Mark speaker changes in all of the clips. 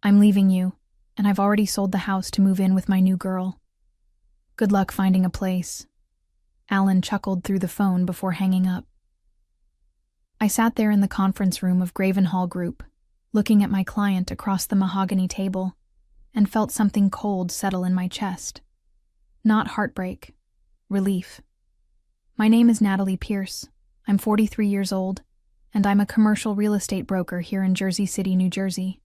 Speaker 1: I'm leaving you, and I've already sold the house to move in with my new girl. Good luck finding a place." Alan chuckled through the phone before hanging up. I sat there in the conference room of Gravenhall Group, looking at my client across the mahogany table, and felt something cold settle in my chest. Not heartbreak, relief. My name is Natalie Pierce. I'm 43 years old, and I'm a commercial real estate broker here in Jersey City, New Jersey.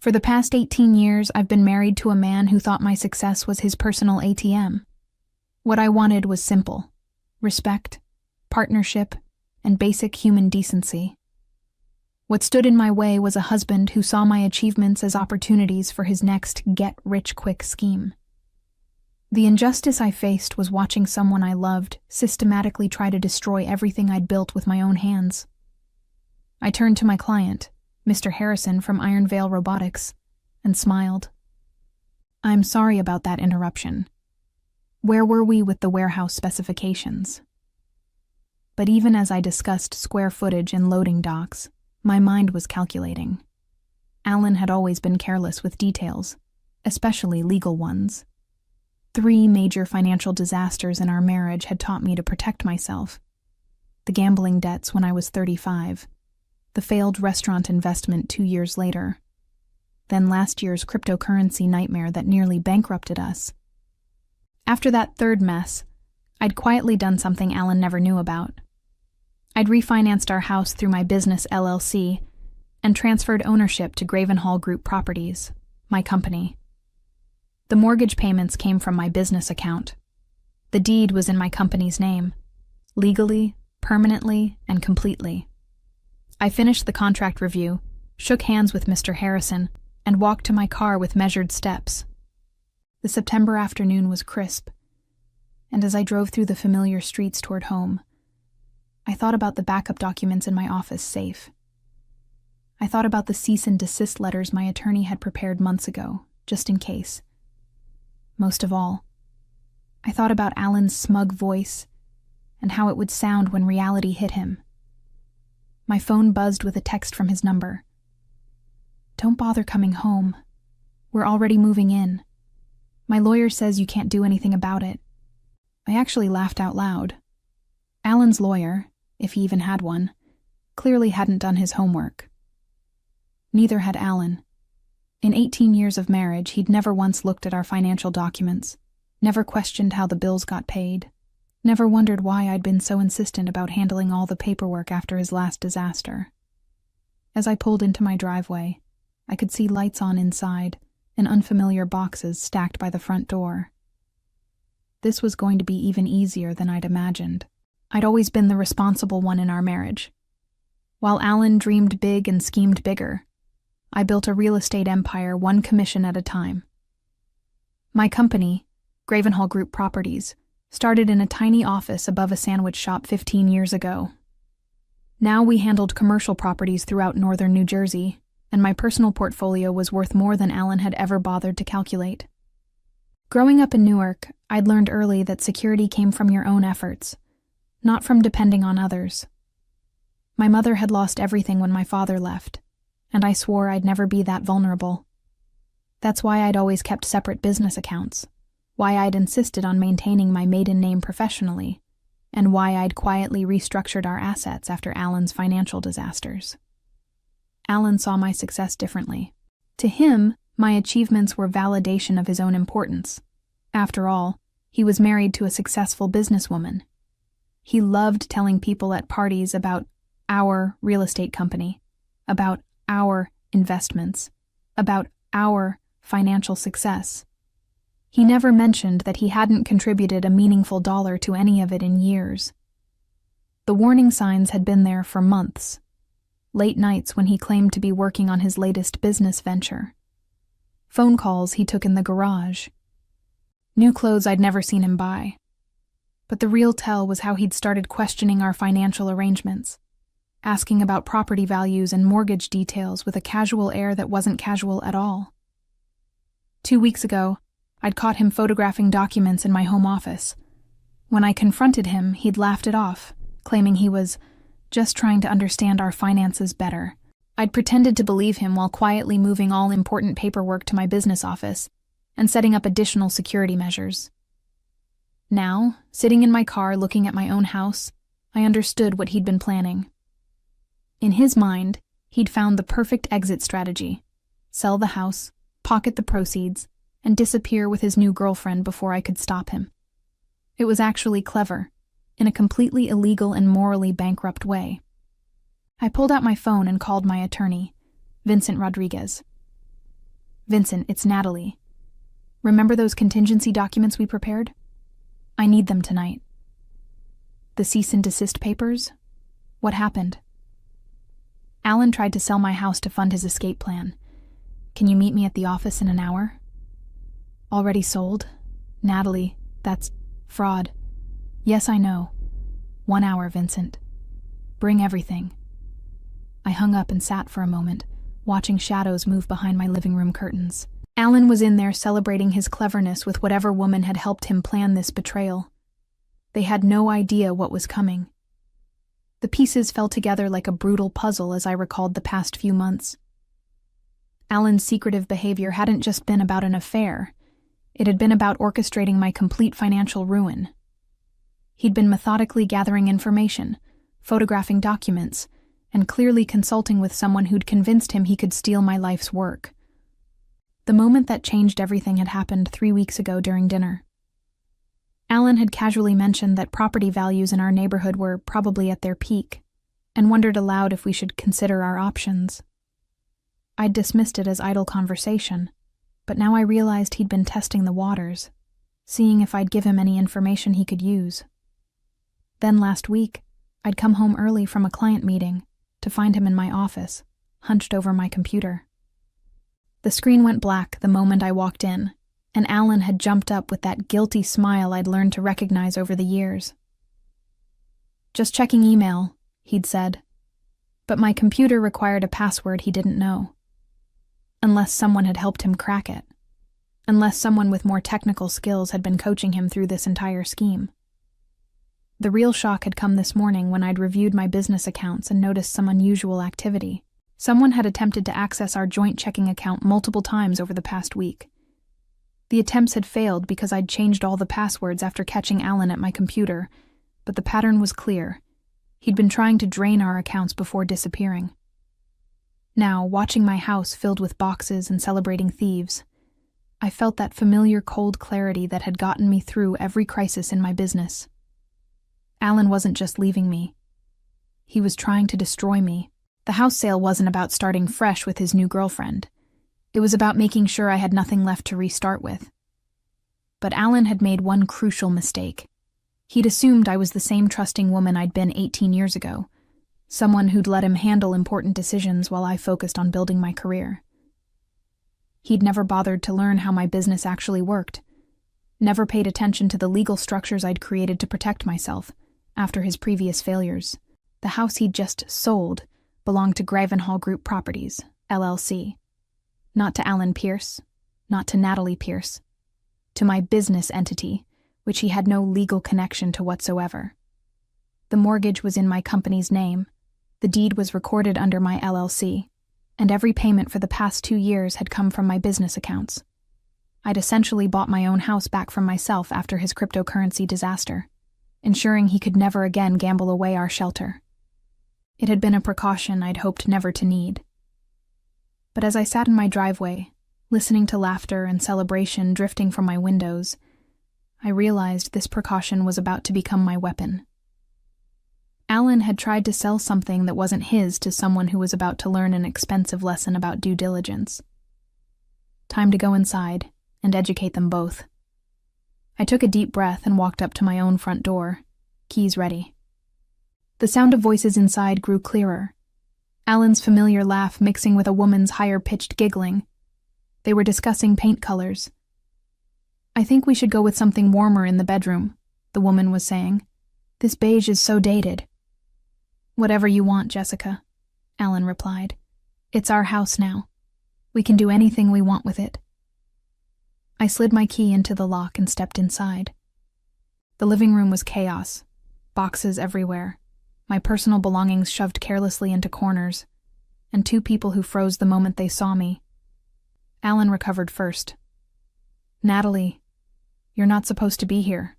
Speaker 1: For the past 18 years, I've been married to a man who thought my success was his personal ATM. What I wanted was simple: respect, partnership, and basic human decency. What stood in my way was a husband who saw my achievements as opportunities for his next get-rich-quick scheme. The injustice I faced was watching someone I loved systematically try to destroy everything I'd built with my own hands. I turned to my client, Mr. Harrison from Iron Veil Robotics, and smiled. "I'm sorry about that interruption. Where were we with the warehouse specifications?" But even as I discussed square footage and loading docks, my mind was calculating. Alan had always been careless with details, especially legal ones. 3 major financial disasters in our marriage had taught me to protect myself. The gambling debts when I was 35, the failed restaurant investment 2 years later, then last year's cryptocurrency nightmare that nearly bankrupted us. After that third mess, I'd quietly done something Alan never knew about. I'd refinanced our house through my business LLC and transferred ownership to Gravenhall Group Properties, my company. The mortgage payments came from my business account. The deed was in my company's name, legally, permanently, and completely. I finished the contract review, shook hands with Mr. Harrison, and walked to my car with measured steps. The September afternoon was crisp, and as I drove through the familiar streets toward home, I thought about the backup documents in my office safe. I thought about the cease and desist letters my attorney had prepared months ago, just in case. Most of all, I thought about Alan's smug voice and how it would sound when reality hit him. My phone buzzed with a text from his number. "Don't bother coming home. We're already moving in. My lawyer says you can't do anything about it." I actually laughed out loud. Alan's lawyer, if he even had one, clearly hadn't done his homework. Neither had Alan. In 18 years of marriage, he'd never once looked at our financial documents, never questioned how the bills got paid, never wondered why I'd been so insistent about handling all the paperwork after his last disaster. As I pulled into my driveway, I could see lights on inside and unfamiliar boxes stacked by the front door. This was going to be even easier than I'd imagined. I'd always been the responsible one in our marriage. While Alan dreamed big and schemed bigger, I built a real estate empire one commission at a time. My company, Gravenhall Group Properties, started in a tiny office above a sandwich shop 15 years ago. Now we handled commercial properties throughout northern New Jersey, and my personal portfolio was worth more than Alan had ever bothered to calculate. Growing up in Newark, I'd learned early that security came from your own efforts, not from depending on others. My mother had lost everything when my father left, and I swore I'd never be that vulnerable. That's why I'd always kept separate business accounts, why I'd insisted on maintaining my maiden name professionally, and why I'd quietly restructured our assets after Alan's financial disasters. Alan saw my success differently. To him, my achievements were validation of his own importance. After all, he was married to a successful businesswoman. He loved telling people at parties about our real estate company, about our investments, about our financial success. He never mentioned that he hadn't contributed a meaningful dollar to any of it in years. The warning signs had been there for months. Late nights when he claimed to be working on his latest business venture. Phone calls he took in the garage. New clothes I'd never seen him buy. But the real tell was how he'd started questioning our financial arrangements, asking about property values and mortgage details with a casual air that wasn't casual at all. 2 weeks ago, I'd caught him photographing documents in my home office. When I confronted him, he'd laughed it off, claiming he was just trying to understand our finances better. I'd pretended to believe him while quietly moving all important paperwork to my business office and setting up additional security measures. Now, sitting in my car looking at my own house, I understood what he'd been planning. In his mind, he'd found the perfect exit strategy: sell the house, pocket the proceeds, and disappear with his new girlfriend before I could stop him. It was actually clever, in a completely illegal and morally bankrupt way. I pulled out my phone and called my attorney, Vincent Rodriguez. "Vincent, it's Natalie. Remember those contingency documents we prepared? I need them tonight." "The cease and desist papers? What happened?" "Alan tried to sell my house to fund his escape plan. Can you meet me at the office in an hour?" "Already sold? Natalie, that's fraud." "Yes, I know. 1 hour, Vincent. Bring everything." I hung up and sat for a moment, watching shadows move behind my living room curtains. Alan was in there celebrating his cleverness with whatever woman had helped him plan this betrayal. They had no idea what was coming. The pieces fell together like a brutal puzzle as I recalled the past few months. Alan's secretive behavior hadn't just been about an affair. It had been about orchestrating my complete financial ruin. He'd been methodically gathering information, photographing documents, and clearly consulting with someone who'd convinced him he could steal my life's work. The moment that changed everything had happened 3 weeks ago during dinner. Alan had casually mentioned that property values in our neighborhood were probably at their peak, and wondered aloud if we should consider our options. I'd dismissed it as idle conversation, but now I realized he'd been testing the waters, seeing if I'd give him any information he could use. Then last week, I'd come home early from a client meeting to find him in my office, hunched over my computer. The screen went black the moment I walked in, and Alan had jumped up with that guilty smile I'd learned to recognize over the years. "Just checking email," he'd said. But my computer required a password he didn't know. Unless someone had helped him crack it. Unless someone with more technical skills had been coaching him through this entire scheme. The real shock had come this morning when I'd reviewed my business accounts and noticed some unusual activity. Someone had attempted to access our joint checking account multiple times over the past week. The attempts had failed because I'd changed all the passwords after catching Alan at my computer, but the pattern was clear. He'd been trying to drain our accounts before disappearing. Now, watching my house filled with boxes and celebrating thieves, I felt that familiar cold clarity that had gotten me through every crisis in my business. Alan wasn't just leaving me. He was trying to destroy me. The house sale wasn't about starting fresh with his new girlfriend. It was about making sure I had nothing left to restart with. But Alan had made one crucial mistake. He'd assumed I was the same trusting woman I'd been 18 years ago, someone who'd let him handle important decisions while I focused on building my career. He'd never bothered to learn how my business actually worked, never paid attention to the legal structures I'd created to protect myself after his previous failures. The house he'd just sold belonged to Gravenhall Group Properties, LLC. Not to Alan Pierce, not to Natalie Pierce, to my business entity, which he had no legal connection to whatsoever. The mortgage was in my company's name, the deed was recorded under my LLC, and every payment for the past 2 years had come from my business accounts. I'd essentially bought my own house back from myself after his cryptocurrency disaster, ensuring he could never again gamble away our shelter. It had been a precaution I'd hoped never to need. But as I sat in my driveway, listening to laughter and celebration drifting from my windows, I realized this precaution was about to become my weapon. Alan had tried to sell something that wasn't his to someone who was about to learn an expensive lesson about due diligence. Time to go inside and educate them both. I took a deep breath and walked up to my own front door, keys ready. The sound of voices inside grew clearer, Alan's familiar laugh mixing with a woman's higher-pitched giggling. They were discussing paint colors. "I think we should go with something warmer in the bedroom," the woman was saying. "This beige is so dated." "Whatever you want, Jessica," Alan replied. "It's our house now. We can do anything we want with it." I slid my key into the lock and stepped inside. The living room was chaos, boxes everywhere, my personal belongings shoved carelessly into corners, and 2 people who froze the moment they saw me. Alan recovered first. "Natalie, you're not supposed to be here.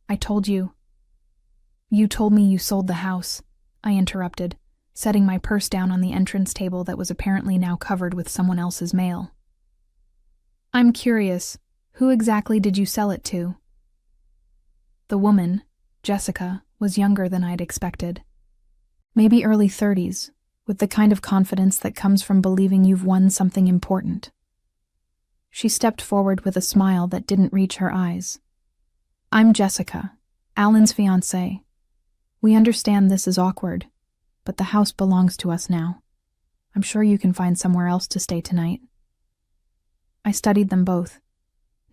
Speaker 1: I told you." "You told me you sold the house," I interrupted, setting my purse down on the entrance table that was apparently now covered with someone else's mail. "I'm curious, who exactly did you sell it to?" The woman, Jessica, was younger than I'd expected. Maybe early 30s, with the kind of confidence that comes from believing you've won something important. She stepped forward with a smile that didn't reach her eyes. "I'm Jessica, Alan's fiancée. We understand this is awkward, but the house belongs to us now. I'm sure you can find somewhere else to stay tonight." I studied them both,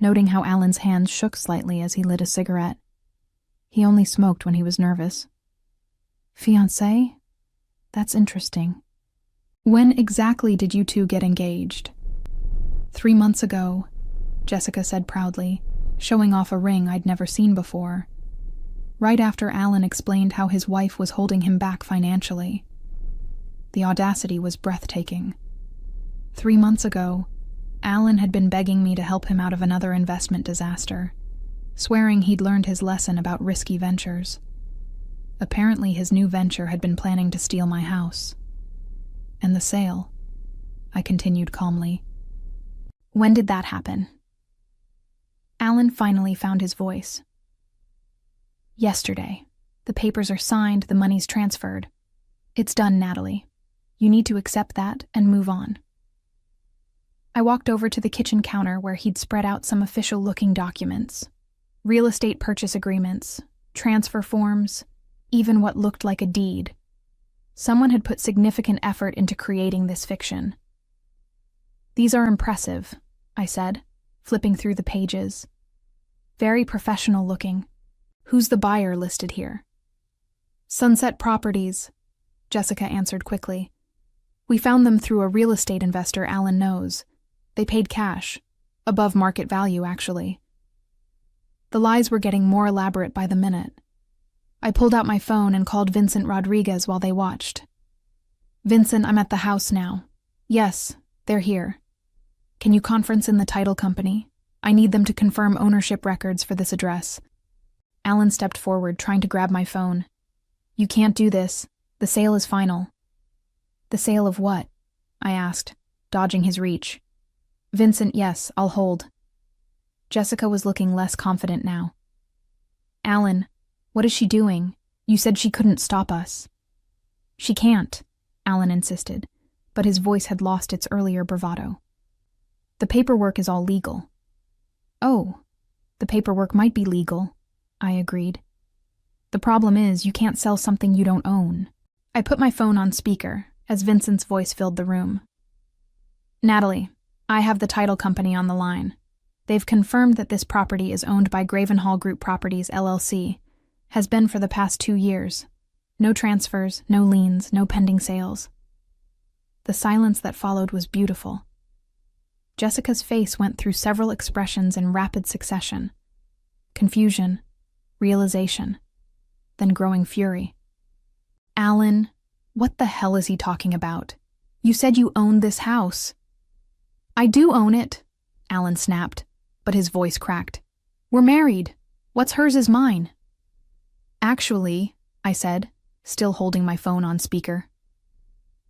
Speaker 1: noting how Alan's hands shook slightly as he lit a cigarette. He only smoked when he was nervous. "Fiancé? That's interesting. When exactly did you 2 get engaged?" 3 months ago, Jessica said proudly, showing off a ring I'd never seen before. Right after Alan explained how his wife was holding him back financially. The audacity was breathtaking. 3 months ago, Alan had been begging me to help him out of another investment disaster, swearing he'd learned his lesson about risky ventures. Apparently his new venture had been planning to steal my house. "And the sale," I continued calmly. "When did that happen?" Alan finally found his voice. "Yesterday. The papers are signed, the money's transferred. It's done, Natalie. You need to accept that and move on." I walked over to the kitchen counter where he'd spread out some official-looking documents. Real estate purchase agreements, transfer forms, even what looked like a deed. Someone had put significant effort into creating this fiction. "These are impressive," I said, flipping through the pages. "Very professional looking. Who's the buyer listed here?" "Sunset Properties," Jessica answered quickly. "We found them through a real estate investor Alan knows. They paid cash. Above market value, actually." The lies were getting more elaborate by the minute. I pulled out my phone and called Vincent Rodriguez while they watched. "Vincent, I'm at the house now." "Yes, they're here." "Can you conference in the title company? I need them to confirm ownership records for this address." Alan stepped forward, trying to grab my phone. "You can't do this. The sale is final." "The sale of what?" I asked, dodging his reach. "Vincent, yes, I'll hold." Jessica was looking less confident now. "Alan, what is she doing? You said she couldn't stop us." "She can't," Alan insisted, but his voice had lost its earlier bravado. "The paperwork is all legal." "Oh, the paperwork might be legal," I agreed. "The problem is you can't sell something you don't own." I put my phone on speaker as Vincent's voice filled the room. "Natalie, I have the title company on the line. They've confirmed that this property is owned by Gravenhall Group Properties, LLC. Has been for the past 2 years. No transfers, no liens, no pending sales." The silence that followed was beautiful. Jessica's face went through several expressions in rapid succession. Confusion, realization, then growing fury. "Alan, what the hell is he talking about? You said you owned this house." "I do own it," Alan snapped, but his voice cracked. "We're married. What's hers is mine." "Actually," I said, still holding my phone on speaker.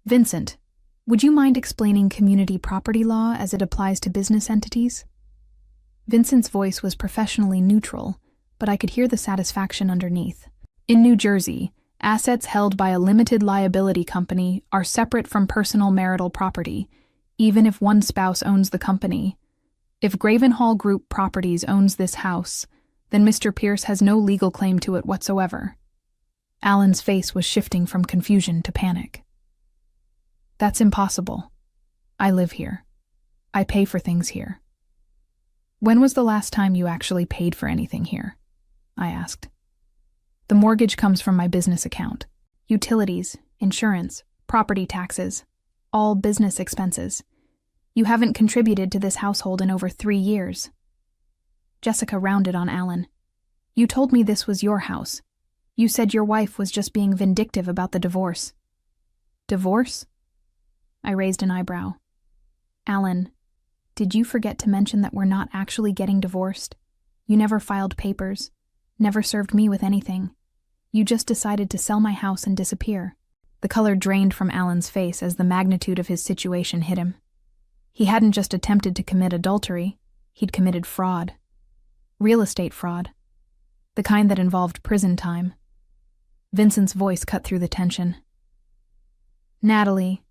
Speaker 1: "Vincent, would you mind explaining community property law as it applies to business entities?" Vincent's voice was professionally neutral, but I could hear the satisfaction underneath. "In New Jersey, assets held by a limited liability company are separate from personal marital property, even if one spouse owns the company. If Gravenhall Group Properties owns this house, then Mr. Pierce has no legal claim to it whatsoever." Alan's face was shifting from confusion to panic. "That's impossible. I live here. I pay for things here." "When was the last time you actually paid for anything here?" I asked. "The mortgage comes from my business account. Utilities, insurance, property taxes, all business expenses. You haven't contributed to this household in over 3 years." Jessica rounded on Alan. "You told me this was your house. You said your wife was just being vindictive about the divorce." "Divorce?" I raised an eyebrow. Alan, did you forget to mention that we're not actually getting divorced? You never filed papers, never served me with anything. You just decided to sell my house and disappear. The color drained from Alan's face as the magnitude of his situation hit him. He hadn't just attempted to commit adultery, he'd committed fraud. Real estate fraud. The kind that involved prison time. Vincent's voice cut through the tension. Natalie,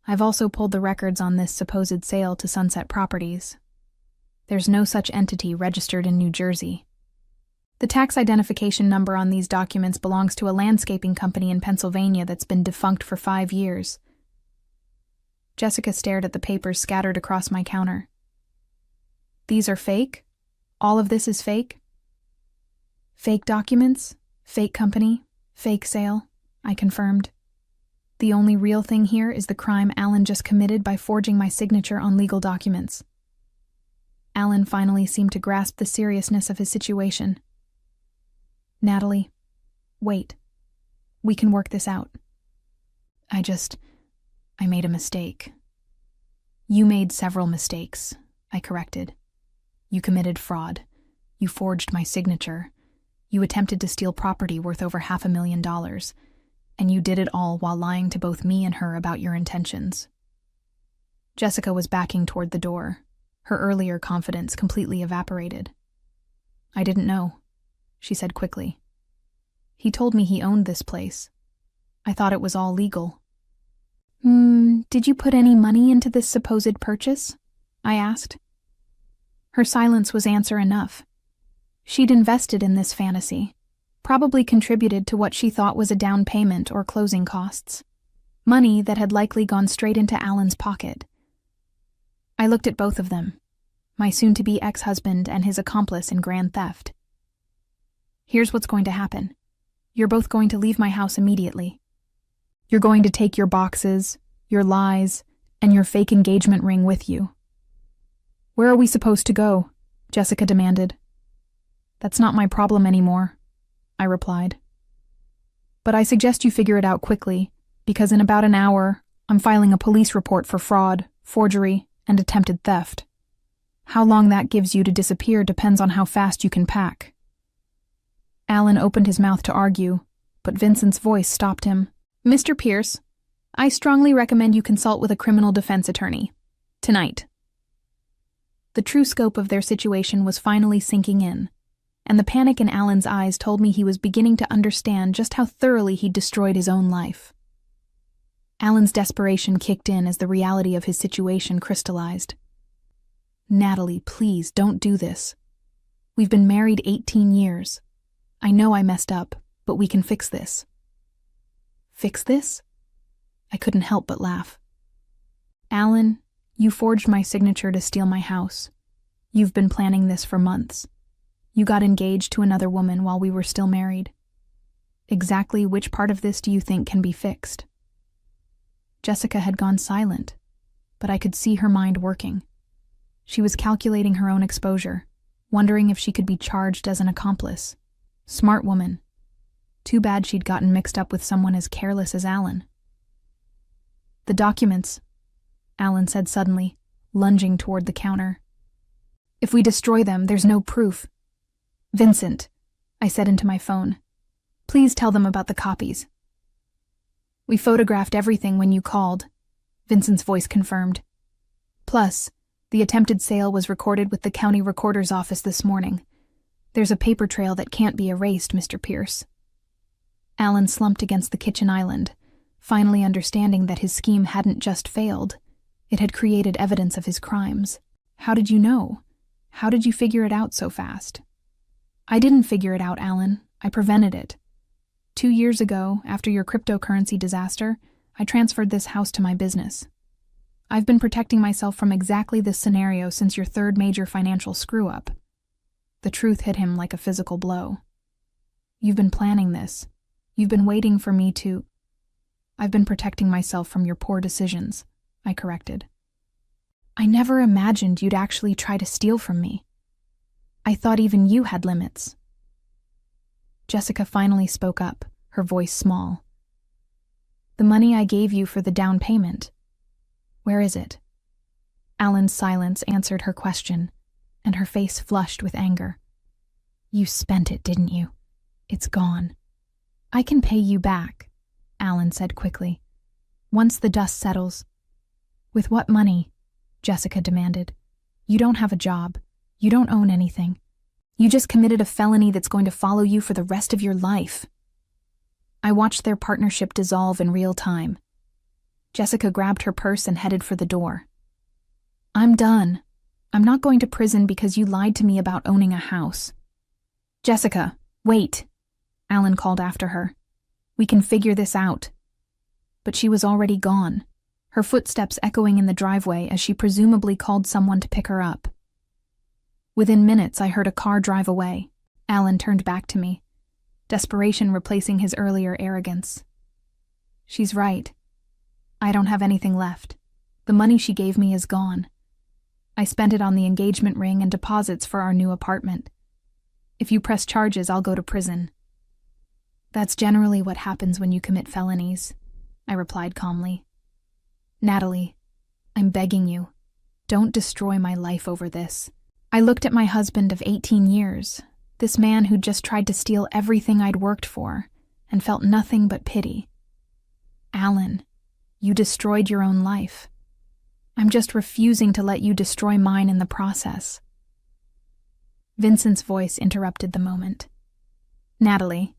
Speaker 1: I've also pulled the records on this supposed sale to Sunset Properties. There's no such entity registered in New Jersey. The tax identification number on these documents belongs to a landscaping company in Pennsylvania that's been defunct for 5 years. Jessica stared at the papers scattered across my counter. These are fake? All of this is fake? Fake documents? Fake company? Fake sale? I confirmed. The only real thing here is the crime Alan just committed by forging my signature on legal documents. Alan finally seemed to grasp the seriousness of his situation. Natalie, wait. We can work this out. I made a mistake. You made several mistakes, I corrected. You committed fraud. You forged my signature. You attempted to steal property worth over $500,000, and you did it all while lying to both me and her about your intentions. Jessica was backing toward the door. Her earlier confidence completely evaporated. I didn't know, she said quickly. He told me he owned this place. I thought it was all legal. Did you put any money into this supposed purchase? I asked. Her silence was answer enough. She'd invested in this fantasy, probably contributed to what she thought was a down payment or closing costs. Money that had likely gone straight into Alan's pocket. I looked at both of them, my soon-to-be ex-husband and his accomplice in grand theft. Here's what's going to happen. You're both going to leave my house immediately. You're going to take your boxes, your lies, and your fake engagement ring with you. Where are we supposed to go? Jessica demanded. That's not my problem anymore, I replied. But I suggest you figure it out quickly, because in about an hour, I'm filing a police report for fraud, forgery, and attempted theft. How long that gives you to disappear depends on how fast you can pack. Alan opened his mouth to argue, but Vincent's voice stopped him. Mr. Pierce, I strongly recommend you consult with a criminal defense attorney. Tonight. The true scope of their situation was finally sinking in, and the panic in Alan's eyes told me he was beginning to understand just how thoroughly he'd destroyed his own life. Alan's desperation kicked in as the reality of his situation crystallized. Natalie, please, don't do this. We've been married 18 years. I know I messed up, but we can fix this. Fix this? I couldn't help but laugh. Alan, you forged my signature to steal my house. You've been planning this for months. You got engaged to another woman while we were still married. Exactly which part of this do you think can be fixed? Jessica had gone silent, but I could see her mind working. She was calculating her own exposure, wondering if she could be charged as an accomplice. Smart woman. Too bad she'd gotten mixed up with someone as careless as Alan. The documents, Alan said suddenly, lunging toward the counter. If we destroy them, there's no proof. Vincent, I said into my phone, please tell them about the copies. We photographed everything when you called, Vincent's voice confirmed. Plus, the attempted sale was recorded with the county recorder's office this morning. There's a paper trail that can't be erased, Mr. Pierce. Alan slumped against the kitchen island, finally understanding that his scheme hadn't just failed. It had created evidence of his crimes. How did you know? How did you figure it out so fast? I didn't figure it out, Alan. I prevented it. 2 years ago, after your cryptocurrency disaster, I transferred this house to my business. I've been protecting myself from exactly this scenario since your third major financial screw-up. The truth hit him like a physical blow. You've been planning this. You've been waiting for me to... I've been protecting myself from your poor decisions, I corrected. I never imagined you'd actually try to steal from me. I thought even you had limits. Jessica finally spoke up, her voice small. The money I gave you for the down payment. Where is it? Alan's silence answered her question, and her face flushed with anger. You spent it, didn't you? It's gone. I can pay you back, Alan said quickly. Once the dust settles. With what money? Jessica demanded. You don't have a job. You don't own anything. You just committed a felony that's going to follow you for the rest of your life. I watched their partnership dissolve in real time. Jessica grabbed her purse and headed for the door. I'm done. I'm not going to prison because you lied to me about owning a house. Jessica, wait, Alan called after her. We can figure this out. But she was already gone, her footsteps echoing in the driveway as she presumably called someone to pick her up. Within minutes, I heard a car drive away. Alan turned back to me, desperation replacing his earlier arrogance. She's right. I don't have anything left. The money she gave me is gone. I spent it on the engagement ring and deposits for our new apartment. If you press charges, I'll go to prison. That's generally what happens when you commit felonies, I replied calmly. Natalie, I'm begging you, don't destroy my life over this. I looked at my husband of 18 years, this man who'd just tried to steal everything I'd worked for, and felt nothing but pity. Alan, you destroyed your own life. I'm just refusing to let you destroy mine in the process. Vincent's voice interrupted the moment. Natalie,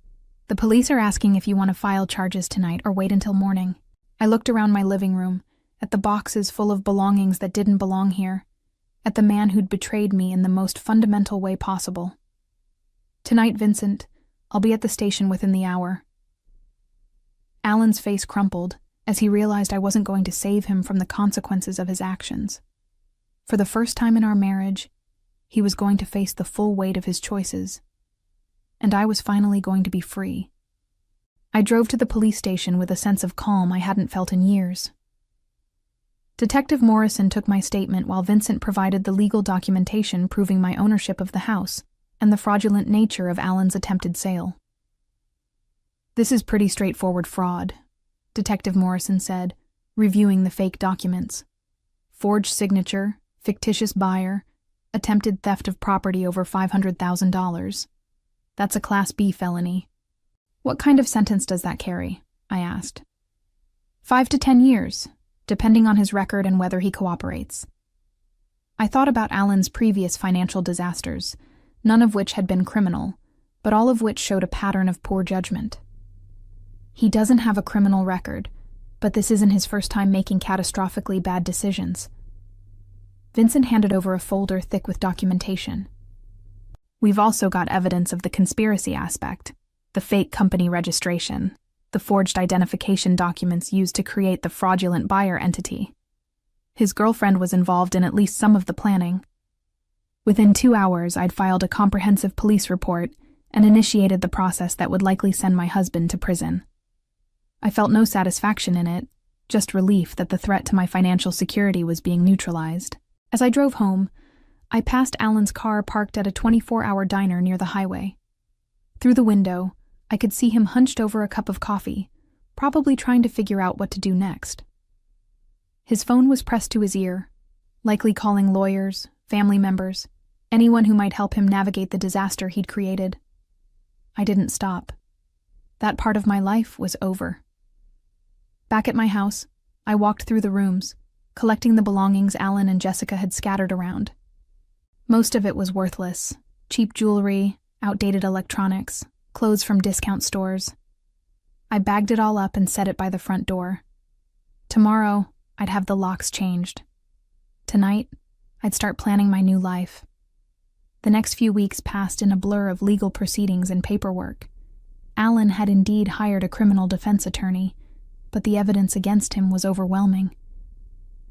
Speaker 1: the police are asking if you want to file charges tonight or wait until morning. I looked around my living room, at the boxes full of belongings that didn't belong here, at the man who'd betrayed me in the most fundamental way possible. Tonight, Vincent, I'll be at the station within the hour. Alan's face crumpled as he realized I wasn't going to save him from the consequences of his actions. For the first time in our marriage, he was going to face the full weight of his choices, and I was finally going to be free. I drove to the police station with a sense of calm I hadn't felt in years. Detective Morrison took my statement while Vincent provided the legal documentation proving my ownership of the house and the fraudulent nature of Alan's attempted sale. This is pretty straightforward fraud, Detective Morrison said, reviewing the fake documents. Forged signature, fictitious buyer, attempted theft of property over $500,000. That's a Class B felony. What kind of sentence does that carry? I asked. 5 to 10 years, depending on his record and whether he cooperates. I thought about Alan's previous financial disasters, none of which had been criminal, but all of which showed a pattern of poor judgment. He doesn't have a criminal record, but this isn't his first time making catastrophically bad decisions. Vincent handed over a folder thick with documentation. We've also got evidence of the conspiracy aspect, the fake company registration, the forged identification documents used to create the fraudulent buyer entity. His girlfriend was involved in at least some of the planning. Within 2 hours, I'd filed a comprehensive police report and initiated the process that would likely send my husband to prison. I felt no satisfaction in it, just relief that the threat to my financial security was being neutralized. As I drove home, I passed Alan's car parked at a 24-hour diner near the highway. Through the window, I could see him hunched over a cup of coffee, probably trying to figure out what to do next. His phone was pressed to his ear, likely calling lawyers, family members, anyone who might help him navigate the disaster he'd created. I didn't stop. That part of my life was over. Back at my house, I walked through the rooms, collecting the belongings Alan and Jessica had scattered around. Most of it was worthless: cheap jewelry, outdated electronics, clothes from discount stores. I bagged it all up and set it by the front door. Tomorrow, I'd have the locks changed. Tonight, I'd start planning my new life. The next few weeks passed in a blur of legal proceedings and paperwork. Alan had indeed hired a criminal defense attorney, but the evidence against him was overwhelming.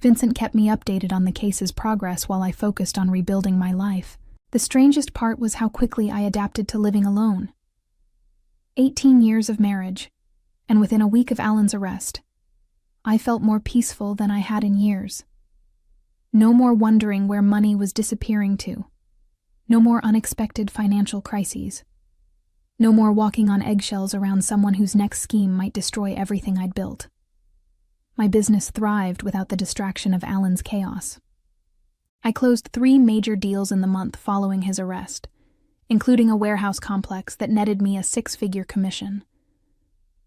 Speaker 1: Vincent kept me updated on the case's progress while I focused on rebuilding my life. The strangest part was how quickly I adapted to living alone. 18 years of marriage, and within a week of Alan's arrest, I felt more peaceful than I had in years. No more wondering where money was disappearing to. No more unexpected financial crises. No more walking on eggshells around someone whose next scheme might destroy everything I'd built. My business thrived without the distraction of Alan's chaos. I closed 3 major deals in the month following his arrest, including a warehouse complex that netted me a 6-figure commission.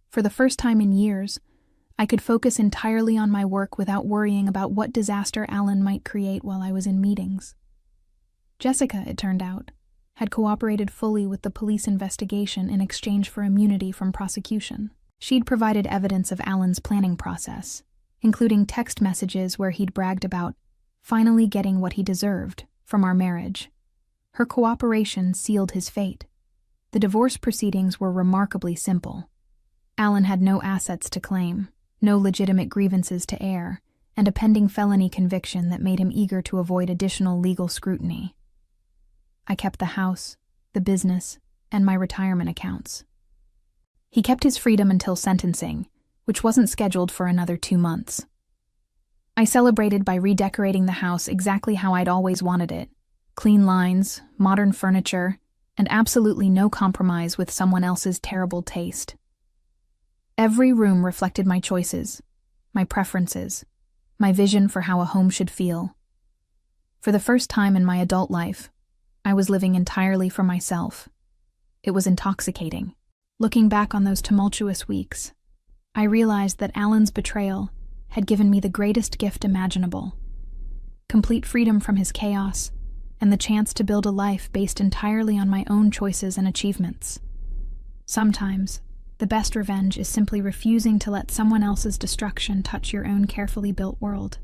Speaker 1: For the first time in years, I could focus entirely on my work without worrying about what disaster Alan might create while I was in meetings. Jessica, it turned out, had cooperated fully with the police investigation in exchange for immunity from prosecution. She'd provided evidence of Alan's planning process, including text messages where he'd bragged about finally getting what he deserved from our marriage. Her cooperation sealed his fate. The divorce proceedings were remarkably simple. Alan had no assets to claim, no legitimate grievances to air, and a pending felony conviction that made him eager to avoid additional legal scrutiny. I kept the house, the business, and my retirement accounts. He kept his freedom until sentencing, which wasn't scheduled for another 2 months. I celebrated by redecorating the house exactly how I'd always wanted it: clean lines, modern furniture, and absolutely no compromise with someone else's terrible taste. Every room reflected my choices, my preferences, my vision for how a home should feel. For the first time in my adult life, I was living entirely for myself. It was intoxicating. Looking back on those tumultuous weeks, I realized that Alan's betrayal had given me the greatest gift imaginable: complete freedom from his chaos and the chance to build a life based entirely on my own choices and achievements. Sometimes, the best revenge is simply refusing to let someone else's destruction touch your own carefully built world.